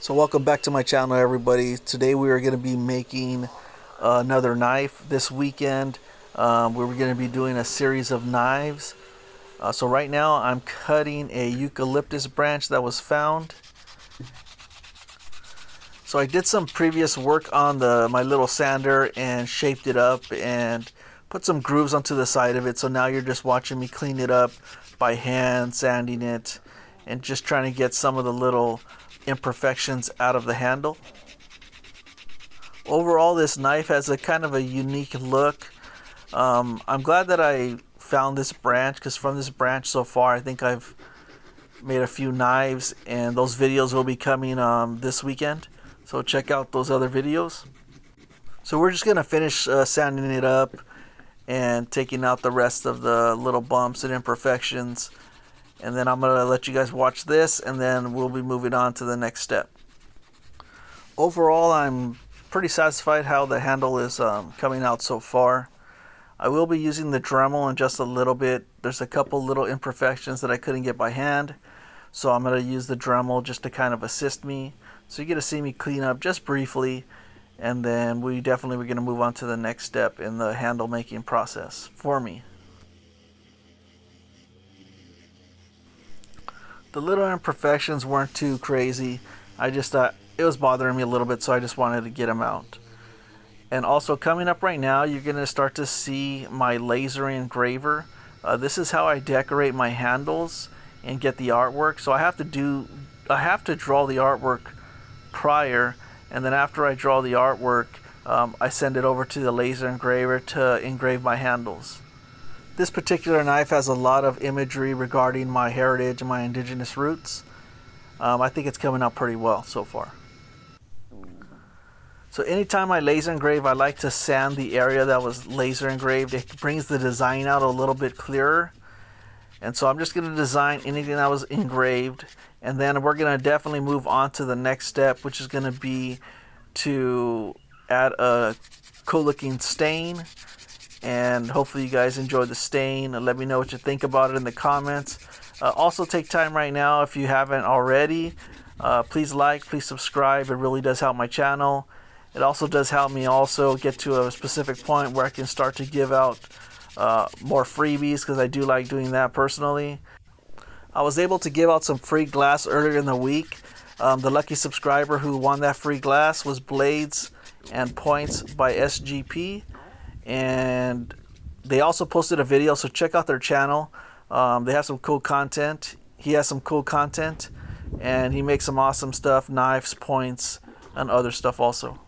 So welcome back to my channel, everybody. Today we are going to be making another knife. This weekend we're going to be doing a series of knives. So right now I'm cutting a eucalyptus branch that was found. So I did some previous work on my little sander and shaped it up and put some grooves onto the side of it. So now you're just watching me clean it up by hand, sanding it, and just trying to get some of the little imperfections out of the handle. Overall, this knife has a kind of a unique look. I'm glad that I found this branch, because from this branch so far I think I've made a few knives, and those videos will be coming this weekend, so check out those other videos. So we're just gonna finish sanding it up and taking out the rest of the little bumps and imperfections, and then I'm gonna let you guys watch this, and then we'll be moving on to the next step. Overall, I'm pretty satisfied how the handle is coming out so far. I will be using the Dremel in just a little bit. There's a couple little imperfections that I couldn't get by hand, so I'm going to use the Dremel just to kind of assist me. So you get to see me clean up just briefly, and then we're going to move on to the next step in the handle making process for me. The little imperfections weren't too crazy. I just thought it was bothering me a little bit, so I just wanted to get them out. And also coming up right now, you're going to start to see my laser engraver. This is how I decorate my handles and get the artwork. So I have to draw the artwork prior, and then after I draw the artwork, I send it over to the laser engraver to engrave my handles. This particular knife has a lot of imagery regarding my heritage and my indigenous roots. I think it's coming out pretty well so far. So anytime I laser engrave, I like to sand the area that was laser engraved. It brings the design out a little bit clearer. And so I'm just going to design anything that was engraved. And then we're going to definitely move on to the next step, which is going to be to add a cool looking stain. And hopefully you guys enjoy the stain. And let me know what you think about it in the comments. Also take time right now, if you haven't already, please like, please subscribe. It really does help my channel. It also does help me also get to a specific point where I can start to give out more freebies, because I do like doing that personally. I was able to give out some free glass earlier in the week. The lucky subscriber who won that free glass was Blades and Points by SGP. And they also posted a video, so check out their channel. They have some cool content. He has some cool content, and he makes some awesome stuff, knives, points, and other stuff also.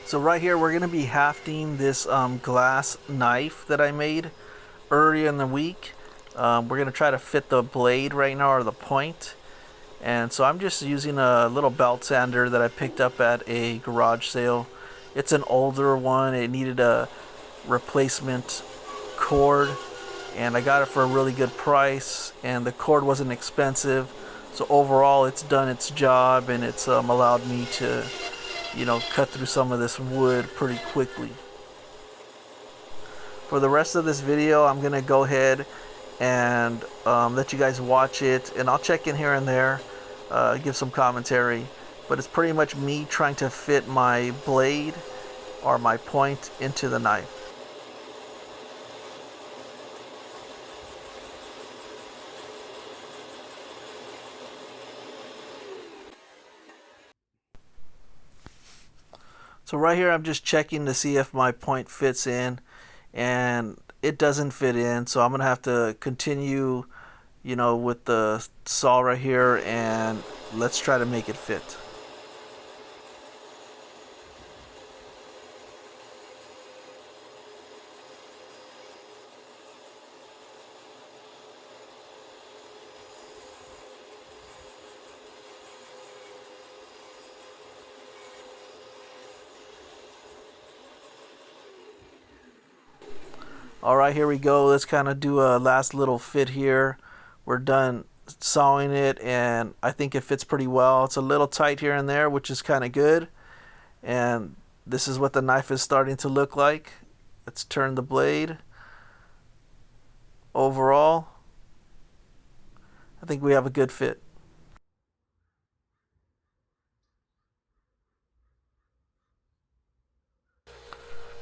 So right here we're going to be hafting this glass knife that I made earlier in the week. We're going to try to fit the blade right now, or the point. And so I'm just using a little belt sander that I picked up at a garage sale. It's an older one. It needed a replacement cord, and I got it for a really good price, and the cord wasn't expensive. So overall it's done its job, and it's allowed me to cut through some of this wood pretty quickly. For the rest of this video, I'm gonna go ahead and let you guys watch it, and I'll check in here and there, give some commentary, but it's pretty much me trying to fit my blade or my point into the knife. So right here I'm just checking to see if my point fits in, and it doesn't fit in, so I'm gonna have to continue with the saw right here, and let's try to make it fit. Alright, here we go. Let's kind of do a last little fit here. We're done sawing it, and I think it fits pretty well. It's a little tight here and there, which is kind of good. And this is what the knife is starting to look like. Let's turn the blade. Overall, I think we have a good fit.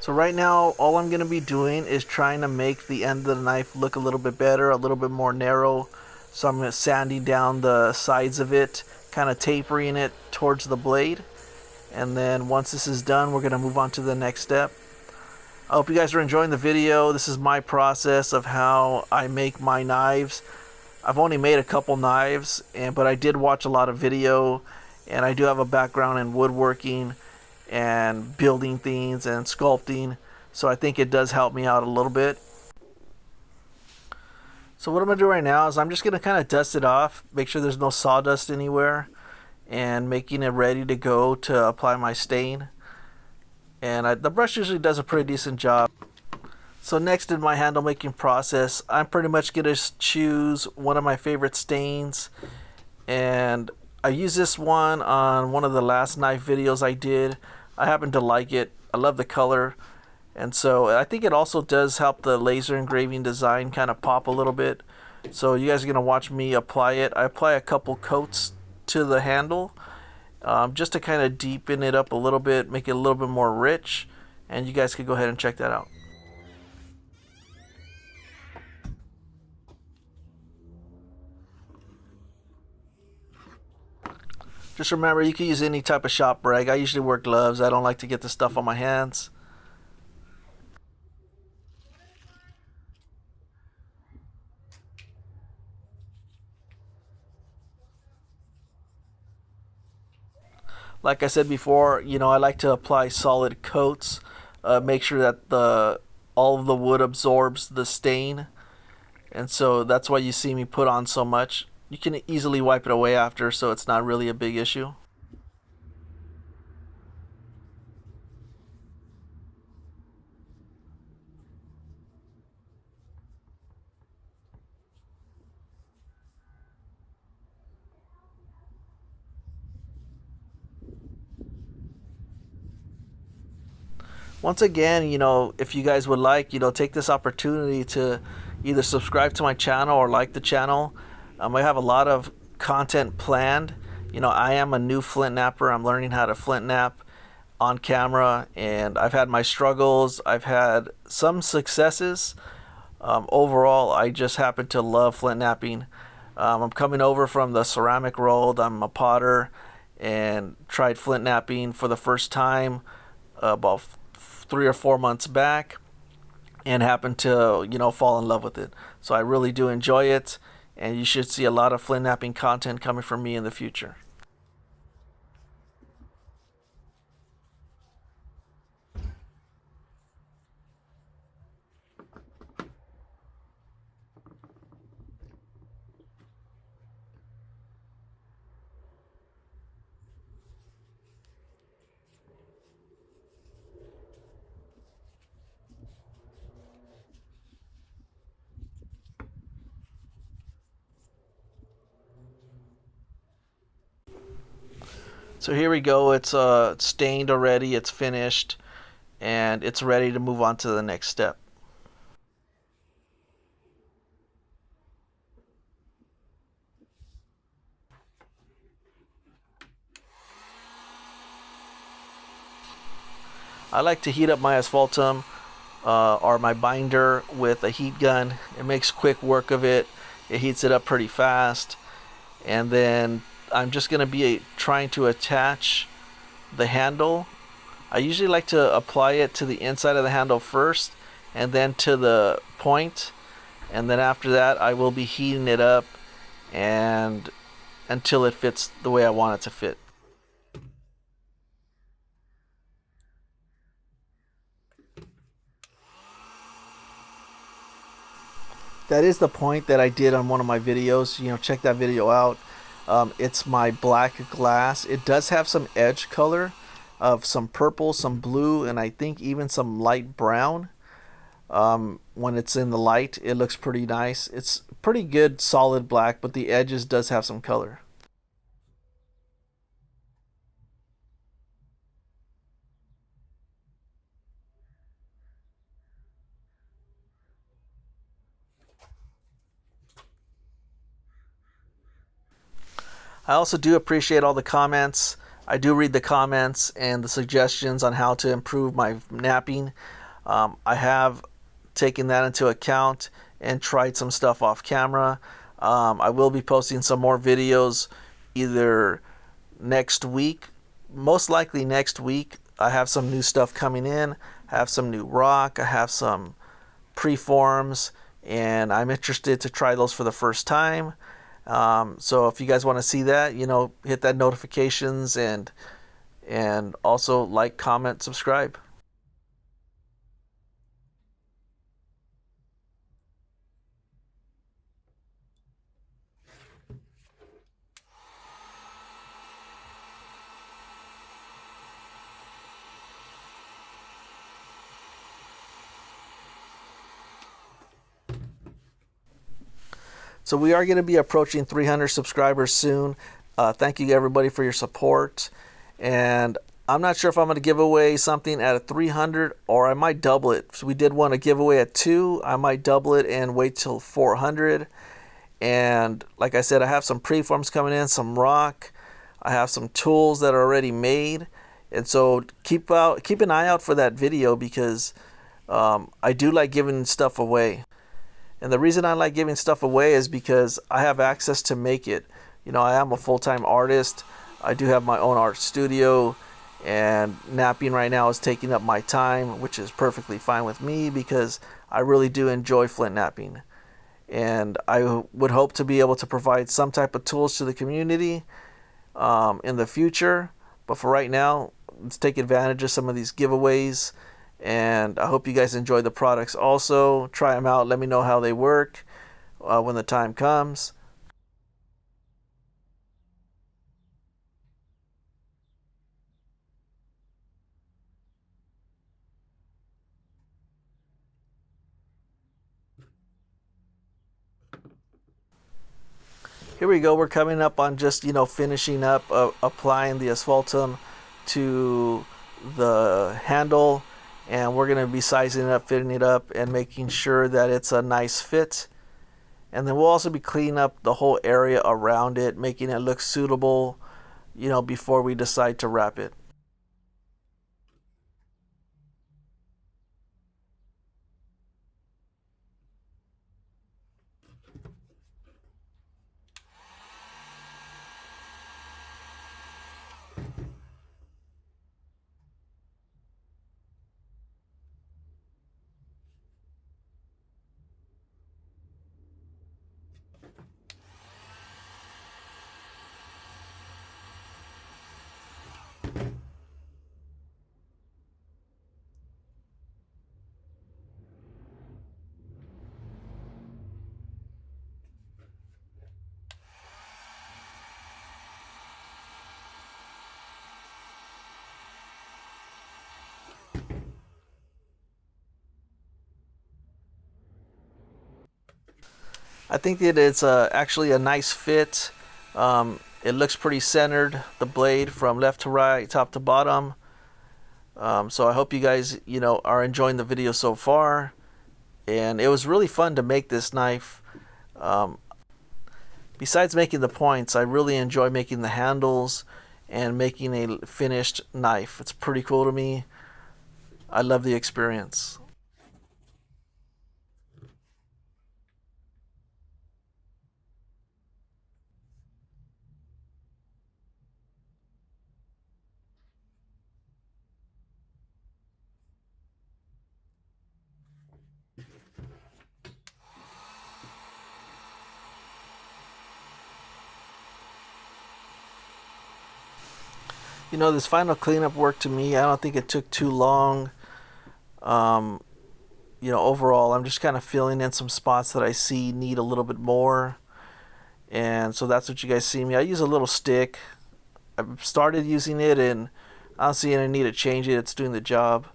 So right now, all I'm going to be doing is trying to make the end of the knife look a little bit better, a little bit more narrow. So I'm sanding down the sides of it, kind of tapering it towards the blade. And then once this is done, we're going to move on to the next step. I hope you guys are enjoying the video. This is my process of how I make my knives. I've only made a couple knives, but I did watch a lot of video, and I do have a background in woodworking and building things and sculpting, so I think it does help me out a little bit. So what I'm going to do right now is I'm just going to kind of dust it off, make sure there's no sawdust anywhere, and making it ready to go to apply my stain. And the brush usually does a pretty decent job. So next in my handle making process, I'm pretty much going to choose one of my favorite stains, and I used this one on one of the last knife videos I did. I happen to like it. I love the color. And so I think it also does help the laser engraving design kind of pop a little bit. So you guys are going to watch me apply it. I apply a couple coats to the handle just to kind of deepen it up a little bit, make it a little bit more rich. And you guys can go ahead and check that out. Just remember, you can use any type of shop rag. I usually wear gloves. I don't like to get the stuff on my hands. Like I said before, I like to apply solid coats. Make sure that all of the wood absorbs the stain. And so that's why you see me put on so much. You can easily wipe it away after, so it's not really a big issue. Once again, if you guys would like, take this opportunity to either subscribe to my channel or like the channel. I have a lot of content planned. I am a new flint napper. I'm learning how to flint nap on camera, and I've had my struggles. I've had some successes. Overall, I just happen to love flint napping. I'm coming over from the ceramic world. I'm a potter and tried flint napping for the first time about 3 or 4 months back, and happened to fall in love with it. So I really do enjoy it, and you should see a lot of flint napping content coming from me in the future. So here we go. It's stained already. It's finished, and it's ready to move on to the next step. I like to heat up my asphaltum or my binder with a heat gun. It makes quick work of it. It heats it up pretty fast. And then I'm just going to be trying to attach the handle. I usually like to apply it to the inside of the handle first, and then to the point, and then after that I will be heating it up and until it fits the way I want it to fit. That is the point that I did on one of my videos. Check that video out. It's my black glass. It does have some edge color of some purple, some blue, and I think even some light brown. When it's in the light, it looks pretty nice. It's pretty good solid black, but the edges does have some color. I also do appreciate all the comments. I do read the comments and the suggestions on how to improve my napping. I have taken that into account and tried some stuff off camera. I will be posting some more videos either next week, most likely next week. I have some new stuff coming in. I have some new rock. I have some preforms, and I'm interested to try those for the first time. So if you guys want to see that, hit that notifications and also like, comment, subscribe. So we are going to be approaching 300 subscribers soon. Thank you everybody for your support. And I'm not sure if I'm going to give away something at a 300 or I might double it. So we did want to give away at 2. I might double it and wait till 400. And like I said, I have some preforms coming in, some rock. I have some tools that are already made. And so keep an eye out for that video because I do like giving stuff away. And the reason I like giving stuff away is because I have access to make it. I am a full-time artist. I do have my own art studio, and napping right now is taking up my time, which is perfectly fine with me because I really do enjoy flint knapping. And I would hope to be able to provide some type of tools to the community in the future. But for right now, let's take advantage of some of these giveaways. And I hope you guys enjoy the products also. Try them out. Let me know how they work when the time comes. Here we go. We're coming up on just, finishing up applying the asphaltum to the handle. And we're going to be sizing it up, fitting it up, and making sure that it's a nice fit. And then we'll also be cleaning up the whole area around it, making it look suitable, before we decide to wrap it. I think that it's actually a nice fit. It looks pretty centered, the blade from left to right, top to bottom. So I hope you guys, are enjoying the video so far. And it was really fun to make this knife. Besides making the points, I really enjoy making the handles and making a finished knife. It's pretty cool to me. I love the experience. This final cleanup work to me, I don't think it took too long. Um, Overall, I'm just kind of filling in some spots that I see need a little bit more. And so that's what you guys see me. I use a little stick. I've started using it and I don't see any need to change it. It's doing the job.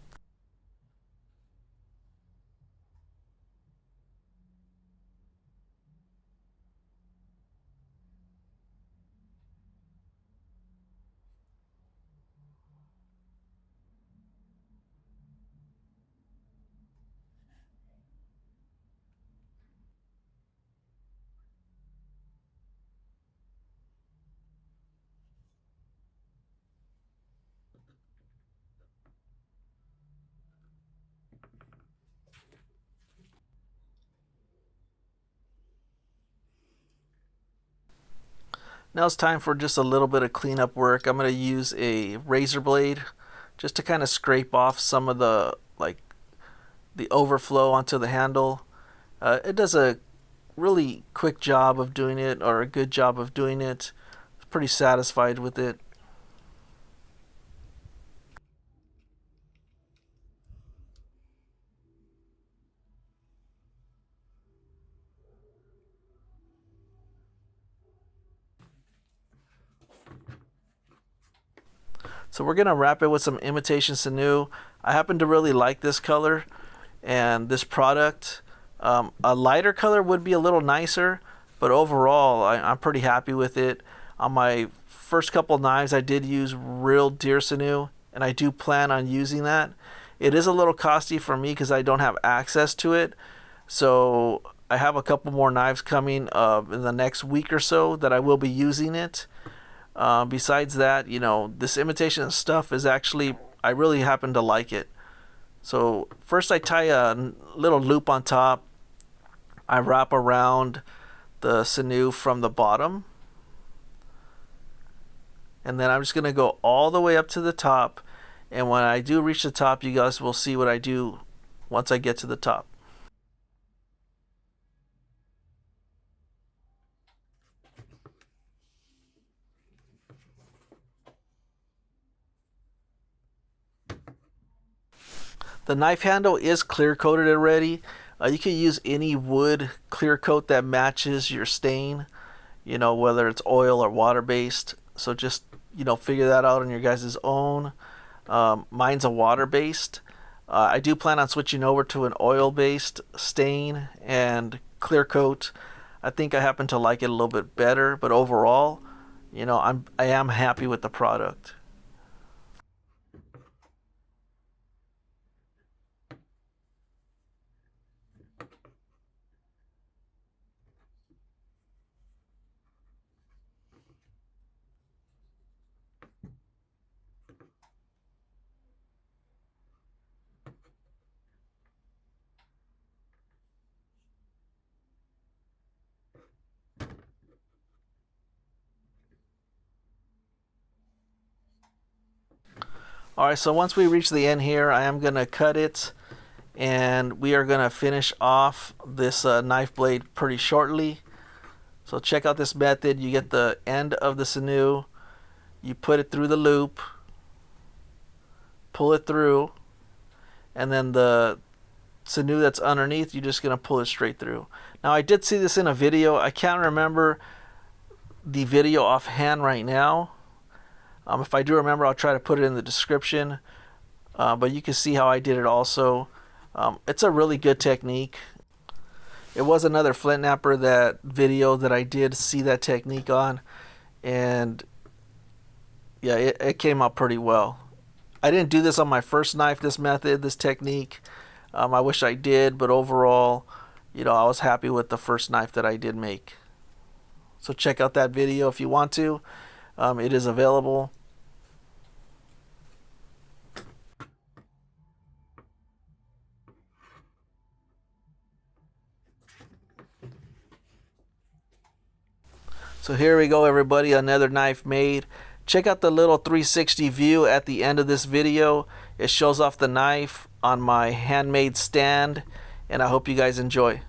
Now it's time for just a little bit of cleanup work. I'm going to use a razor blade just to kind of scrape off some of the the overflow onto the handle. It does a really quick job of doing it, or a good job of doing it. Pretty satisfied with it. So we're gonna wrap it with some imitation sinew. I happen to really like this color and this product. A lighter color would be a little nicer, but overall I'm pretty happy with it. On my first couple knives I did use real deer sinew, and I do plan on using that. It is a little costly for me because I don't have access to it, so I have a couple more knives coming in the next week or so that I will be using it. Besides that, this imitation stuff is actually, I really happen to like it. So first I tie a little loop on top. I wrap around the sinew from the bottom. And then I'm just going to go all the way up to the top. And when I do reach the top, you guys will see what I do once I get to the top. The knife handle is clear coated already. You can use any wood clear coat that matches your stain, whether it's oil or water based. So just, figure that out on your guys' own. Mine's a water based. I do plan on switching over to an oil based stain and clear coat. I think I happen to like it a little bit better, but overall, I am happy with the product. Alright, so once we reach the end here, I am going to cut it, and we are going to finish off this knife blade pretty shortly. So check out this method. You get the end of the sinew, you put it through the loop, pull it through, and then the sinew that's underneath, you're just going to pull it straight through. Now I did see this in a video. I can't remember the video offhand right now. If I do remember, I'll try to put it in the description. But you can see how I did it also. It's a really good technique. It was another Flint Knapper, that video that I did see that technique on. And yeah, it came out pretty well. I didn't do this on my first knife, this method, this technique. I wish I did, but overall, I was happy with the first knife that I did make. So check out that video if you want to. It is available. So here we go, everybody, another knife made. Check out the little 360 view at the end of this video. It shows off the knife on my handmade stand, and I hope you guys enjoy.